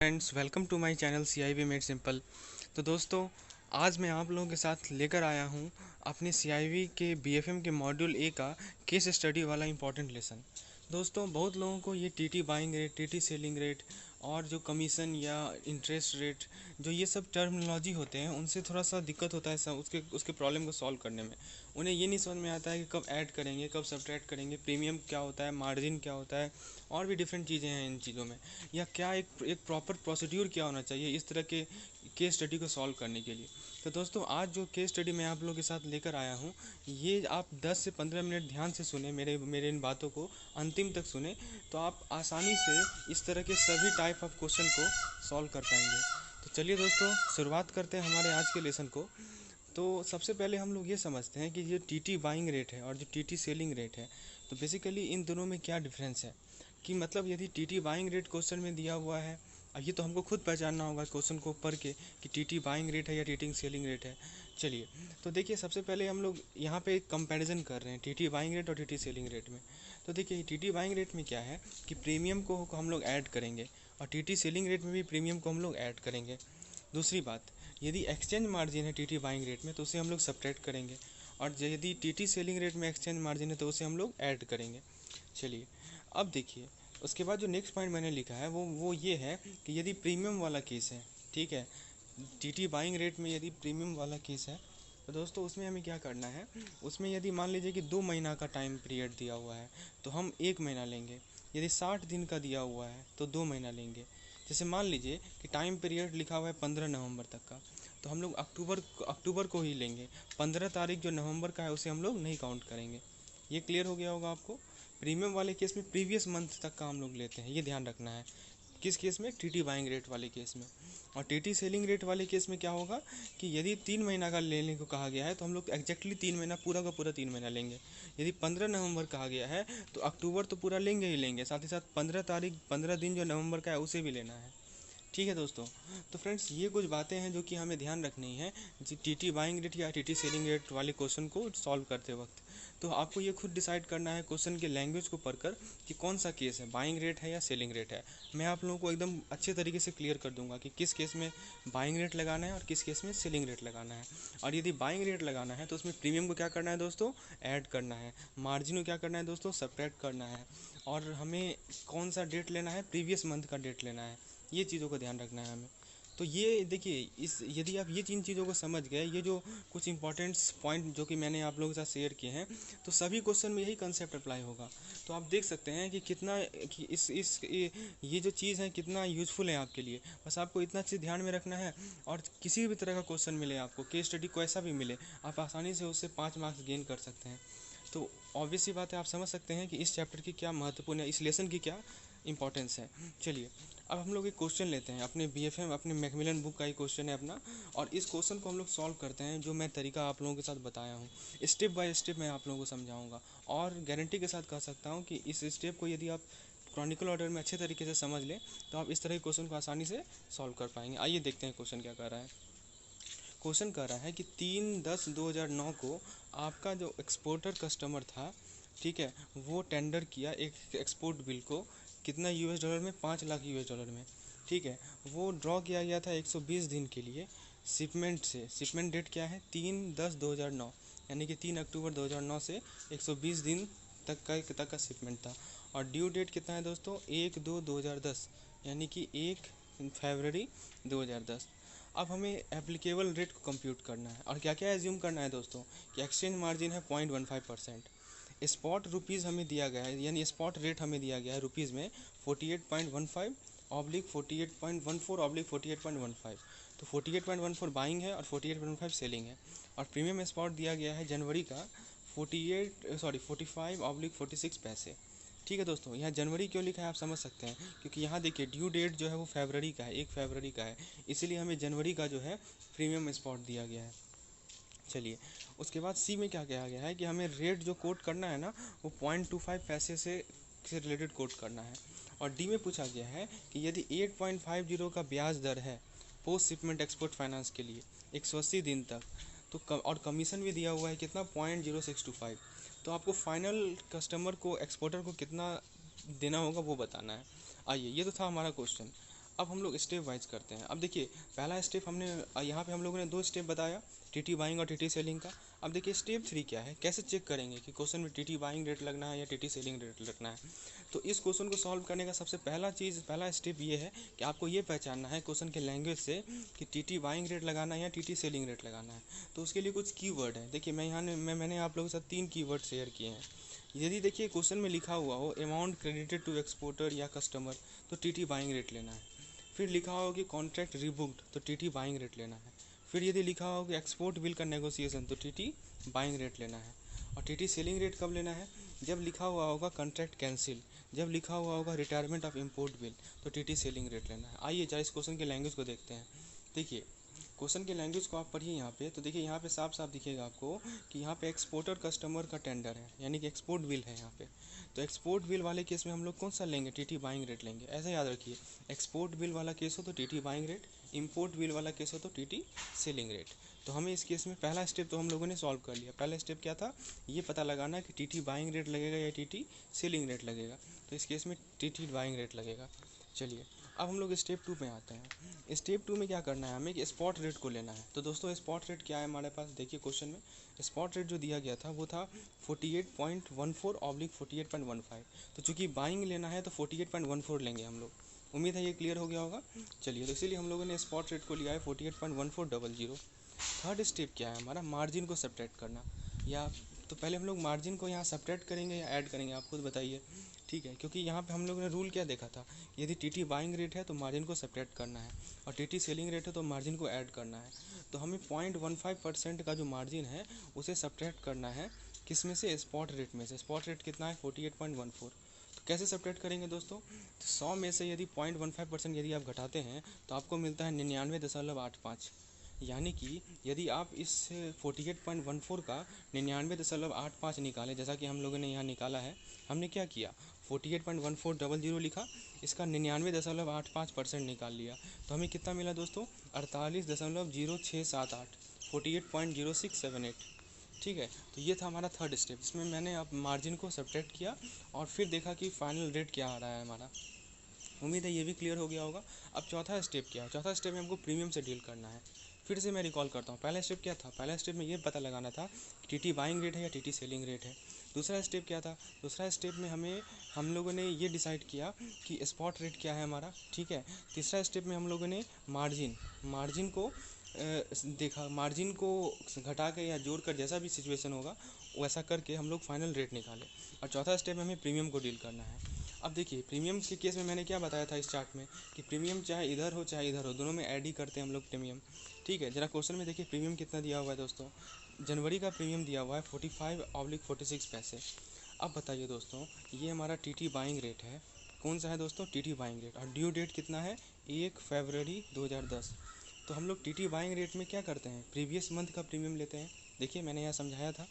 Friends, welcome to my channel CIV made simple. तो दोस्तों, आज मैं आप लोगों के साथ लेकर आया हूं अपने CIV के BFM के मॉड्यूल ए का केस स्टडी वाला इम्पॉर्टेंट लेसन। दोस्तों, बहुत लोगों को ये TT buying rate, TT selling rate और जो कमीशन या इंटरेस्ट रेट, जो ये सब टर्मिनोलॉजी होते हैं, उनसे थोड़ा सा दिक्कत होता है सब उसके प्रॉब्लम को सॉल्व करने में। उन्हें ये नहीं समझ में आता है कि कब ऐड करेंगे, कब सब्ट्रैक्ट करेंगे, प्रीमियम क्या होता है, मार्जिन क्या होता है, और भी डिफरेंट चीज़ें हैं इन चीज़ों में। या क्या एक प्रॉपर प्रोसीड्यूर क्या होना चाहिए इस तरह के केस स्टडी को सॉल्व करने के लिए। तो दोस्तों, आज जो केस स्टडी मैं आप लोगों के साथ लेकर आया हूँ, ये आप 10 से 15 मिनट ध्यान से सुने, मेरे मेरे इन बातों को अंतिम तक सुने, तो आप आसानी से इस तरह के सभी टाइप ऑफ क्वेश्चन को सॉल्व कर पाएंगे। तो चलिए दोस्तों, शुरुआत करते हैं हमारे आज के लेसन को। तो सबसे पहले हम लोग ये समझते हैं कि ये TT बाइंग रेट है और जो TT सेलिंग रेट है, तो बेसिकली इन दोनों में क्या डिफरेंस है। कि मतलब यदि TT बाइंग रेट क्वेश्चन में दिया हुआ है, अब ये तो हमको खुद पहचानना होगा क्वेश्चन को पढ़ के कि TT बाइंग रेट है या TT सेलिंग रेट है। चलिए, तो देखिए, सबसे पहले हम लोग यहाँ पे एक कंपैरिजन कर रहे हैं TT बाइंग रेट और TT सेलिंग रेट में। तो देखिए, TT बाइंग रेट में क्या है कि प्रीमियम को हम लोग ऐड करेंगे, और TT सेलिंग रेट में भी प्रीमियम को हम लोग ऐड करेंगे। दूसरी बात, यदि एक्सचेंज मार्जिन है TT बाइंग रेट में, तो उसे हम लोग सब्ट्रैक्ट करेंगे, और यदि TT सेलिंग रेट में एक्सचेंज मार्जिन है तो उसे हम लोग ऐड करेंगे। चलिए, अब देखिए, उसके बाद जो नेक्स्ट पॉइंट मैंने लिखा है वो ये है कि यदि प्रीमियम वाला केस है, ठीक है, TT बाइंग रेट में यदि प्रीमियम वाला केस है, तो दोस्तों उसमें हमें क्या करना है। उसमें यदि मान लीजिए कि 2 महीना का टाइम पीरियड दिया हुआ है, तो हम 1 महीना लेंगे। यदि 60 दिन का दिया हुआ है तो 2 महीना लेंगे। जैसे मान लीजिए कि टाइम पीरियड लिखा हुआ है 15 नवंबर तक का, तो हम लोग अक्टूबर को ही लेंगे। 15 तारीख जो नवंबर का है उसे हम लोग नहीं काउंट करेंगे। ये क्लियर हो गया होगा आपको। प्रीमियम वाले केस में प्रीवियस मंथ तक का हम लोग लेते हैं, ये ध्यान रखना है। किस केस में? TT बाइंग रेट वाले केस में। और TT सेलिंग रेट वाले केस में क्या होगा कि यदि 3 महीना का लेने को कहा गया है, तो हम लोग एग्जैक्टली 3 महीना, पूरा का पूरा 3 महीना लेंगे। यदि 15 नवंबर कहा गया है, तो अक्टूबर तो पूरा लेंगे ही लेंगे, साथ ही साथ 15 तारीख, 15 दिन जो नवंबर का है उसे भी लेना है। ठीक है दोस्तों। तो फ्रेंड्स, ये कुछ बातें हैं जो कि हमें ध्यान रखनी है TT बाइंग रेट या TT सेलिंग रेट वाले क्वेश्चन को सॉल्व करते वक्त। तो आपको ये खुद डिसाइड करना है क्वेश्चन के लैंग्वेज को पढ़कर कि कौन सा केस है, बाइंग रेट है या सेलिंग रेट है। मैं आप लोगों को एकदम अच्छे तरीके से क्लियर कर दूंगा कि किस केस में बाइंग रेट लगाना है और किस केस में सेलिंग रेट लगाना है। और यदि बाइंग रेट लगाना है तो उसमें प्रीमियम को क्या करना है दोस्तों? ऐड करना है। मार्जिन को क्या करना है दोस्तों? सब्ट्रैक्ट करना है। और हमें कौन सा डेट लेना है? प्रीवियस मंथ का डेट लेना है। ये चीज़ों का ध्यान रखना है हमें। तो ये देखिए, इस यदि आप ये इन चीज़ों को समझ गए, ये जो कुछ इंपॉर्टेंट्स पॉइंट जो कि मैंने आप लोगों के साथ शेयर किए हैं, तो सभी क्वेश्चन में यही कंसेप्ट अप्लाई होगा। तो आप देख सकते हैं कि कितना कि ये जो चीज़ है कितना यूज़फुल है आपके लिए। बस आपको इतना चीज़ ध्यान में रखना है, और किसी भी तरह का क्वेश्चन मिले आपको, केस स्टडी को ऐसा भी मिले, आप आसानी से उससे 5 मार्क्स गेन कर सकते हैं। तो ऑब्वियस सी बात है, आप समझ सकते हैं कि इस चैप्टर की क्या महत्वपूर्ण है, इस लेसन की क्या इंपॉर्टेंस है। चलिए, अब हम लोग एक क्वेश्चन लेते हैं अपने BFM, अपने मैकमिलन बुक का ही क्वेश्चन है अपना, और इस क्वेश्चन को हम लोग सॉल्व करते हैं। जो मैं तरीका आप लोगों के साथ बताया हूँ, स्टेप बाय स्टेप मैं आप लोगों को समझाऊंगा, और गारंटी के साथ कह सकता हूँ कि इस स्टेप को यदि आप क्रॉनिकल ऑर्डर में अच्छे तरीके से समझ लें, तो आप इस तरह के क्वेश्चन को आसानी से सॉल्व कर पाएंगे। आइए देखते हैं क्वेश्चन क्या कर रहा है। क्वेश्चन कह रहा है कि 3/10/2009 को आपका जो एक्सपोर्टर कस्टमर था, ठीक है, वो टेंडर किया एक एक्सपोर्ट बिल को, कितना US डॉलर में? 5 लाख US डॉलर में। ठीक है, वो ड्रॉ किया गया था 120 दिन के लिए शिपमेंट से। शिपमेंट डेट क्या है? 3/10/2009, यानी कि 3 अक्टूबर 2009 से 120 दिन तक का शिपमेंट था। और ड्यू डेट कितना है दोस्तों? 1/2/2010, यानी कि 1 फरवरी 2010। अब हमें एप्लीकेबल रेट को कंप्यूट करना है, और क्या क्या एज्यूम करना है दोस्तों कि एक्सचेंज मार्जिन है 0.15%। स्पॉट रुपीज़ हमें दिया गया है, यानी स्पॉट रेट हमें दिया गया है रुपीज़ में 48.15/48.14/48.15। तो 48.14 बाइंग है और 48.15 सेलिंग है। और प्रीमियम स्पॉट दिया गया है जनवरी का 45/46 पैसे। ठीक है दोस्तों, यहाँ जनवरी क्यों लिखा है आप समझ सकते हैं, क्योंकि यहाँ देखिए ड्यू डेट जो है वो फरवरी का है, 1 फरवरी का है, इसीलिए हमें जनवरी का जो है प्रीमियम स्पॉट दिया गया है। चलिए, उसके बाद सी में क्या कहा गया है कि हमें रेट जो कोट करना है ना, वो 0.25 पैसे से रिलेटेड कोट करना है। और डी में पूछा गया है कि यदि 8.50 का ब्याज दर है पोस्ट शिपमेंट एक्सपोर्ट फाइनेंस के लिए 180 दिन तक, तो और कमीशन भी दिया हुआ है कितना? 0.0625। तो आपको फाइनल कस्टमर को, एक्सपोर्टर को कितना देना होगा वो बताना है। आइए, ये तो था हमारा क्वेश्चन। अब हम लोग स्टेप वाइज करते हैं। अब देखिए पहला स्टेप हमने यहाँ पे हम लोगों ने 2 स्टेप बताया, टीटी बाइंग और टीटी सेलिंग का। अब देखिए स्टेप 3 क्या है, कैसे चेक करेंगे कि क्वेश्चन में टीटी बाइंग रेट लगना है या टीटी सेलिंग रेट लगना है। तो इस क्वेश्चन को सॉल्व करने का सबसे पहला स्टेप ये है कि आपको ये पहचानना है क्वेश्चन के लैंग्वेज से कि टीटी बाइंग रेट लगाना है या टीटी सेलिंग रेट लगाना है। तो उसके लिए कुछ कीवर्ड है। देखिए मैंने आप लोगों के साथ 3 कीवर्ड शेयर किए हैं। यदि देखिए क्वेश्चन में लिखा हुआ हो अमाउंट क्रेडिटेड टू एक्सपोर्टर या कस्टमर, तो टीटी बाइंग रेट लेना है। फिर लिखा हो कि कॉन्ट्रैक्ट रिबुक्ड, तो टीटी बाइंग रेट लेना है। फिर यदि लिखा हो कि एक्सपोर्ट बिल का नेगोशिएशन, तो टीटी बाइंग रेट लेना है। और टीटी सेलिंग रेट कब लेना है, जब लिखा हुआ होगा कॉन्ट्रैक्ट कैंसिल, जब लिखा हुआ होगा रिटायरमेंट ऑफ इम्पोर्ट बिल, तो टीटी सेलिंग रेट लेना है। आइए जरा इस क्वेश्चन के लैंग्वेज को देखते हैं। देखिए क्वेश्चन के लैंग्वेज को आप पढ़िए यहाँ पे, तो देखिए यहाँ पे साफ साफ दिखेगा आपको कि यहाँ पे एक्सपोर्टर कस्टमर का टेंडर है, यानी कि एक्सपोर्ट बिल है यहाँ पे। तो एक्सपोर्ट बिल वाले केस में हम लोग कौन सा लेंगे, टीटी बाइंग रेट लेंगे। ऐसा याद रखिए, एक्सपोर्ट बिल वाला केस हो तो TT buying rate, import bill वाला केस हो तो टीटी सेलिंग रेट। तो हमें इस केस में पहला स्टेप तो हम लोगों ने सॉल्व कर लिया। पहला स्टेप क्या था, ये पता लगाना कि टीटी बाइंग रेट लगेगा या टीटी सेलिंग रेट लगेगा। तो इस केस में टीटी बाइंग रेट लगेगा। चलिए अब हम लोग स्टेप 2 में आते हैं। स्टेप 2 में क्या करना है, हमें कि स्पॉट रेट को लेना है। तो दोस्तों स्पॉट रेट क्या है हमारे पास, देखिए क्वेश्चन में स्पॉट रेट जो दिया गया था वो था 48.14/48.15। तो चूंकि बाइंग लेना है तो 48.14 लेंगे हम लोग। उम्मीद है ये क्लियर हो गया होगा। चलिए तो इसीलिए हम लोगों ने स्पॉट रेट को लिया है 48.1400। थर्ड स्टेप क्या है हमारा, मार्जिन को सब्ट्रैक्ट करना। या तो पहले हम लोग मार्जिन को यहाँ सब्ट्रैक्ट करेंगे या ऐड करेंगे, आप खुद बताइए। ठीक है, क्योंकि यहाँ पे हम लोगों ने रूल क्या देखा था, यदि टीटी बाइंग रेट है तो मार्जिन को सब्ट्रैक्ट करना है, और टीटी सेलिंग रेट है तो मार्जिन को ऐड करना है। तो हमें 0.15% का जो मार्जिन है उसे सब्ट्रैक्ट करना है, किस में से, स्पॉट रेट में से। स्पॉट रेट कितना है 48.14। तो कैसे सब्ट्रैक्ट करेंगे दोस्तों, तो 100 में से यदि 0.15% यदि आप घटाते हैं तो आपको मिलता है 99.85। यानी कि यदि आप इस 48.14 का 99.85 निकालें, जैसा कि हम लोगों ने यहाँ निकाला है, हमने क्या किया 48.1400 लिखा, इसका 99.85% निकाल लिया, तो हमें कितना मिला दोस्तों 48.0678, 48.0678। ठीक है, तो ये था हमारा थर्ड स्टेप, जिसमें मैंने अब मार्जिन को सब्ट्रैक्ट किया और फिर देखा कि फाइनल रेट क्या आ रहा है हमारा। उम्मीद है ये भी क्लियर हो गया होगा। अब चौथा स्टेप क्या है, चौथा स्टेप में हमको प्रीमियम से डील करना है। फिर से मैं रिकॉल करता हूँ, पहला स्टेप क्या था, पहला स्टेप में ये पता लगाना था कि टीटी बाइंग रेट है या टीटी सेलिंग रेट है। दूसरा स्टेप क्या था, दूसरा स्टेप में हम लोगों ने ये डिसाइड किया कि स्पॉट रेट क्या है हमारा। ठीक है, तीसरा स्टेप में हम लोगों ने मार्जिन को देखा, मार्जिन को घटा के या जोड़ कर जैसा भी सिचुएशन होगा वैसा करके हम लोग फाइनल रेट निकाले। और चौथा स्टेप में हमें प्रीमियम को डील करना है। अब देखिए प्रीमियम के केस में मैंने क्या बताया था इस चार्ट में कि प्रीमियम चाहे इधर हो चाहे इधर हो, दोनों में ऐड ही करते हैं हम लोग प्रीमियम। ठीक है, जरा क्वेश्चन में देखिए प्रीमियम कितना दिया हुआ है दोस्तों, जनवरी का प्रीमियम दिया हुआ है 45/46 पैसे। अब बताइए दोस्तों, ये हमारा टीटी बाइंग रेट है, कौन सा है दोस्तों, टीटी बाइंग रेट, और ड्यू डेट कितना है 1 फरवरी 2010। तो हम लोग टीटी बाइंग रेट में क्या करते हैं, प्रीवियस मंथ का प्रीमियम लेते हैं। देखिए मैंने यहाँ समझाया था,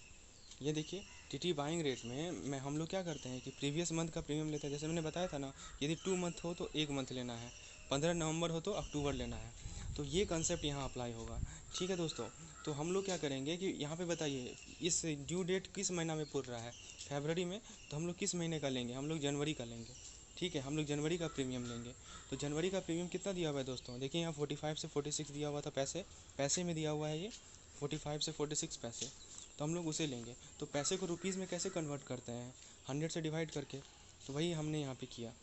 ये देखिए टीटी बाइंग रेट में हम लोग क्या करते हैं कि प्रीवियस मंथ का प्रीमियम लेते हैं। जैसे मैंने बताया था ना, यदि 2 मंथ हो तो 1 मंथ लेना है, 15 नवंबर हो तो अक्टूबर लेना है। तो ये कंसेप्ट यहाँ अप्लाई होगा। ठीक है दोस्तों, तो हम लोग क्या करेंगे कि यहाँ पे बताइए इस ड्यू डेट किस महीना में पूर रहा है, फरवरी में, तो हम लोग किस महीने का लेंगे, हम लोग जनवरी का लेंगे। ठीक है, हम लोग जनवरी का प्रीमियम लेंगे। तो जनवरी का प्रीमियम कितना दिया हुआ है दोस्तों, देखिए यहाँ 45 से 46 दिया हुआ था, पैसे में दिया हुआ है ये 45 से 46 पैसे, तो हम लोग उसे लेंगे। तो पैसे को रुपीज़ में कैसे कन्वर्ट करते हैं, 100 से डिवाइड करके, तो वही हमने यहाँ पे किया,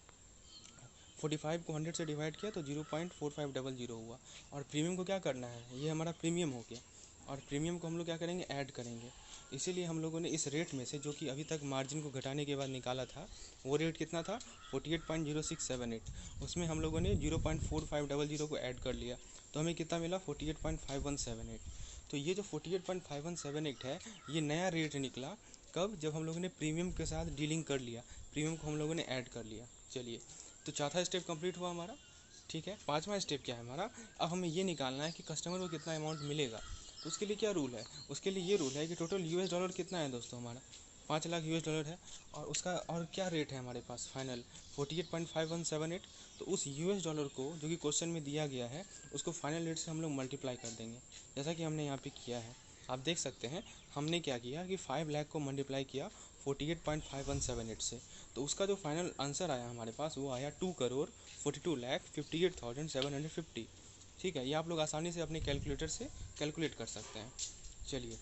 45 को 100 से डिवाइड किया तो 0.4500 हुआ। और प्रीमियम को क्या करना है, ये हमारा प्रीमियम हो गया, और प्रीमियम को हम लोग क्या करेंगे, ऐड करेंगे। इसीलिए हम लोगों ने इस रेट में से, जो कि अभी तक मार्जिन को घटाने के बाद निकाला था, वो रेट कितना था 48.0678, उसमें हम लोगों ने 0.4500 को ऐड कर लिया, तो हमें कितना मिला 48.5178। तो ये जो 48.5178 है, ये नया रेट निकला कब, जब हम लोगों ने प्रीमियम के साथ डीलिंग कर लिया, प्रीमियम को हम लोगों ने ऐड कर लिया। चलिए, तो चौथा स्टेप कंप्लीट हुआ हमारा। ठीक है, पांचवा स्टेप क्या है हमारा, अब हमें ये निकालना है कि कस्टमर को कितना अमाउंट मिलेगा। तो उसके लिए क्या रूल है, उसके लिए ये रूल है कि टोटल यूएस डॉलर कितना है दोस्तों, हमारा 5 लाख यूएस डॉलर है, और उसका और क्या रेट है हमारे पास फाइनल 48.5178। तो उस यूएस डॉलर को जो कि क्वेश्चन में दिया गया है, उसको फाइनल रेट से हम लोग मल्टीप्लाई कर देंगे, जैसा कि हमने यहाँ पे किया है। आप देख सकते हैं हमने क्या किया कि 5 लाख को मल्टीप्लाई किया 48.5178 से। तो उसका जो फाइनल आंसर आया हमारे पास वो आया 2,42,58,750। ठीक है, ये आप लोग आसानी से अपने कैलकुलेटर से कैलकुलेट कर सकते हैं। चलिए,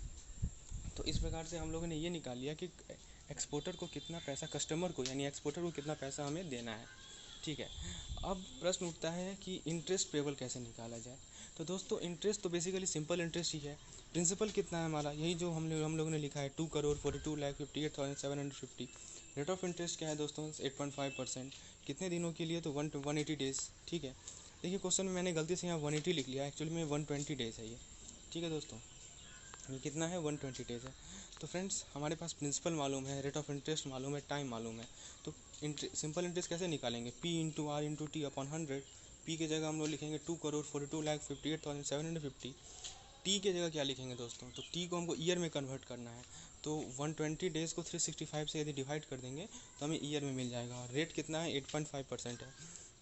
तो इस प्रकार से हम लोगों ने ये निकाल लिया कि एक्सपोर्टर को कितना पैसा, कस्टमर को यानी एक्सपोर्टर को कितना पैसा हमें देना है। ठीक है, अब प्रश्न उठता है कि इंटरेस्ट पेबल कैसे निकाला जाए। तो दोस्तों इंटरेस्ट तो बेसिकली सिंपल इंटरेस्ट ही है। प्रिंसिपल कितना है हमारा, यही जो हम लोगों ने लिखा है 2,42,58,750। रेट ऑफ इंटरेस्ट क्या है दोस्तों, 8.5%। कितने दिनों के लिए, तो 180 डेज़। ठीक है, देखिए क्वेश्चन में मैंने गलती से यहाँ 180 लिख लिया, एक्चुअली में 120 डेज़ है ये। ठीक है दोस्तों, ये कितना है, 120 डेज़ है। तो फ्रेंड्स हमारे पास प्रिंसिपल मालूम है, रेट ऑफ इंटरेस्ट मालूम है, टाइम मालूम है। तो सिंपल इंटरेस्ट कैसे निकालेंगे, P into R into T upon 100। P की जगह हम लोग लिखेंगे 2,42,58,750। टी की जगह क्या लिखेंगे दोस्तों, तो टी को हमको ईयर में कन्वर्ट करना है। तो 120 डेज़ को 365 से यदि डिवाइड कर देंगे तो हमें ईयर में मिल जाएगा। और रेट कितना है, 8.5% है।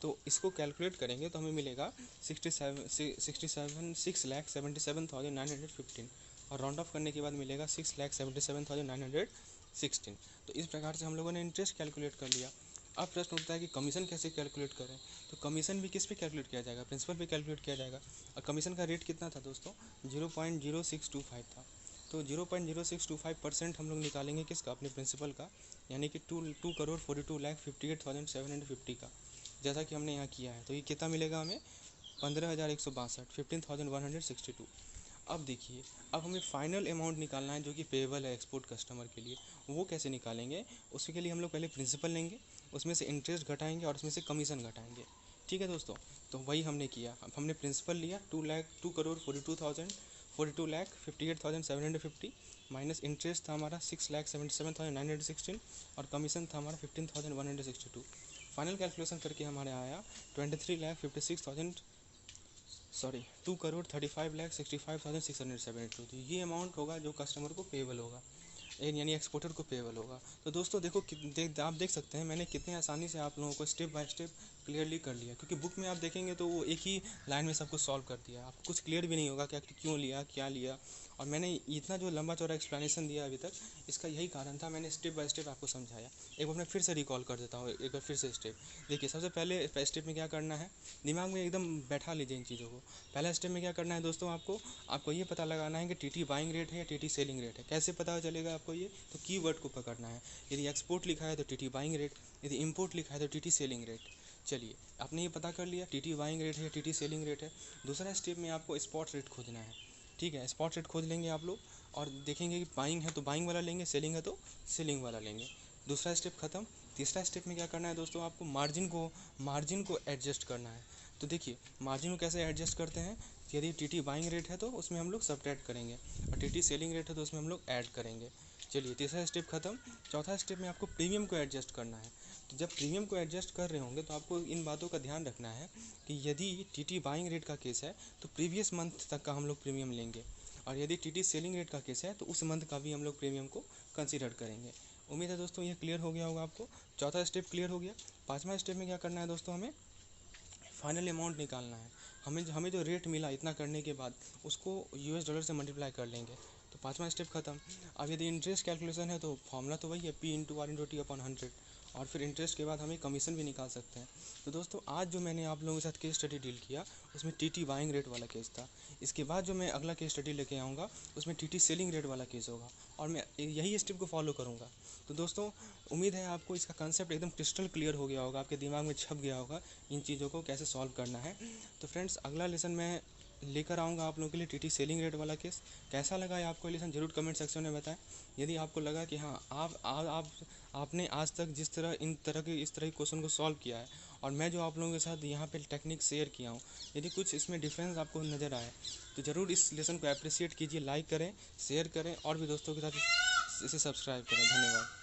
तो इसको कैलकुलेट करेंगे तो हमें मिलेगा 6,77,915। और राउंड ऑफ करने के बाद मिलेगा 6,77,916। तो इस प्रकार से हम लोगों ने इंटरेस्ट कैलकुलेट कर लिया। अब प्रश्न उठता है कि कमीशन कैसे कैलकुलेट करें। तो कमीशन भी किस पे कैलकुलेट किया जाएगा, प्रिंसिपल पे कैलकुलेट किया जाएगा। और कमीशन का रेट कितना था दोस्तों, 0.0625 था। तो 0.0625% हम लोग निकालेंगे किसका, अपने प्रिंसिपल का, यानी कि 2,42,58,750 का, जैसा कि हमने यहाँ किया है। तो ये कितना मिलेगा हमें, 15,162, 15,162। अब देखिए, अब हमें फाइनल अमाउंट निकालना है जो कि पेएबल है एक्सपोर्ट कस्टमर के लिए। वो कैसे निकालेंगे, उसके लिए हम लोग पहले प्रिंसिपल लेंगे, उसमें से इंटरेस्ट घटाएंगे और उसमें से कमीशन घटाएंगे। ठीक है दोस्तों, तो वही हमने किया। अब हमने प्रिंसिपल लिया 2,42,58,750 माइनस इंटरेस्ट था हमारा 6,77,916 और कमीशन था हमारा 15,162। फाइनल कैलकुलेशन करके हमारे आया 2,35,65,672। तो ये अमाउंट होगा जो कस्टमर को पेएबल होगा, यानी एक्सपोर्टर को पेएबल होगा। तो दोस्तों देखो, आप देख सकते हैं मैंने कितने आसानी से आप लोगों को स्टेप बाय स्टेप क्लियरली कर लिया। क्योंकि बुक में आप देखेंगे तो वो एक ही लाइन में सब कुछ सॉल्व कर दिया, आपको कुछ क्लियर भी नहीं होगा कि क्यों लिया, क्या लिया। और मैंने इतना जो लंबा चौड़ा एक्सप्लेनेशन दिया अभी तक, इसका यही कारण था, मैंने स्टेप बाय स्टेप आपको समझाया। एक बार मैं फिर से रिकॉल कर देता हूँ, एक बार फिर से स्टेप देखिए। सबसे पहले स्टेप में क्या करना है, दिमाग में एकदम बैठा लीजिए इन चीज़ों को। पहला स्टेप में क्या करना है दोस्तों, आपको ये पता लगाना है कि टीटी बाइंग रेट है या टीटी सेलिंग रेट है। कैसे पता चलेगा आपको ये, तो कीवर्ड को पकड़ना है। यदि एक्सपोर्ट लिखा है तो टीटी बाइंग रेट, यदि इंपोर्ट लिखा है तो टीटी सेलिंग रेट। चलिए, आपने ये पता कर लिया टीटी बाइंग रेट है या टीटी सेलिंग रेट है। दूसरा स्टेप में आपको स्पॉट रेट खोजना है। ठीक है, स्पॉट रेट खोज लेंगे आप लोग और देखेंगे कि बाइंग है तो बाइंग वाला लेंगे, सेलिंग है तो सेलिंग वाला लेंगे। दूसरा स्टेप खत्म। तीसरा स्टेप में क्या करना है दोस्तों, आपको मार्जिन को एडजस्ट करना है। तो देखिए, मार्जिन को कैसे एडजस्ट करते हैं, यदि टीटी बाइंग रेट है तो उसमें हम लोग सब्ट्रैक्ट करेंगे और टीटी सेलिंग रेट है तो उसमें हम लोग ऐड करेंगे। चलिए, तीसरा स्टेप खत्म। चौथा स्टेप में आपको प्रीमियम को एडजस्ट करना है। तो जब प्रीमियम को एडजस्ट कर रहे होंगे तो आपको इन बातों का ध्यान रखना है कि यदि टीटी बाइंग रेट का केस है तो प्रीवियस मंथ तक का हम लोग प्रीमियम लेंगे, और यदि टीटी सेलिंग रेट का केस है तो उस मंथ का भी हम लोग प्रीमियम को कंसीडर करेंगे। उम्मीद है दोस्तों ये क्लियर हो गया होगा आपको। चौथा स्टेप क्लियर हो गया। पाँचवा स्टेप में क्या करना है दोस्तों, हमें फाइनल अमाउंट निकालना है। हमें जो रेट मिला इतना करने के बाद उसको US डॉलर से मल्टीप्लाई कर लेंगे। तो पाँचवा स्टेप खत्म। अब यदि इंटरेस्ट कैलकुलेशन है तो फॉर्मूला तो वही है, P into R into T upon 100। और फिर इंटरेस्ट के बाद हमें कमीशन भी निकाल सकते हैं। तो दोस्तों आज जो मैंने आप लोगों के साथ केस स्टडी डील किया उसमें टीटी बाइंग रेट वाला केस था। इसके बाद जो मैं अगला केस स्टडी लेके आऊँगा उसमें टीटी सेलिंग रेट वाला केस होगा और मैं यही स्टेप को फॉलो करूँगा। तो दोस्तों उम्मीद है आपको इसका कंसेप्ट एकदम क्रिस्टल क्लियर हो गया होगा, आपके दिमाग में छप गया होगा इन चीज़ों को कैसे सॉल्व करना है। तो फ्रेंड्स अगला लेसन मैं लेकर आऊँगा आप लोगों के लिए टीटी सेलिंग रेट वाला केस। कैसा लगा है आपको लेसन ज़रूर कमेंट सेक्शन में बताएं। यदि आपको लगा कि हाँ आपने आज तक इस तरह के क्वेश्चन को सॉल्व किया है और मैं जो आप लोगों के साथ यहाँ पे टेक्निक शेयर किया हूँ, यदि कुछ इसमें डिफरेंस आपको नज़र आए तो ज़रूर इस लेसन को अप्रिशिएट कीजिए, लाइक करें, शेयर करें और भी दोस्तों के साथ इसे सब्सक्राइब करें। धन्यवाद।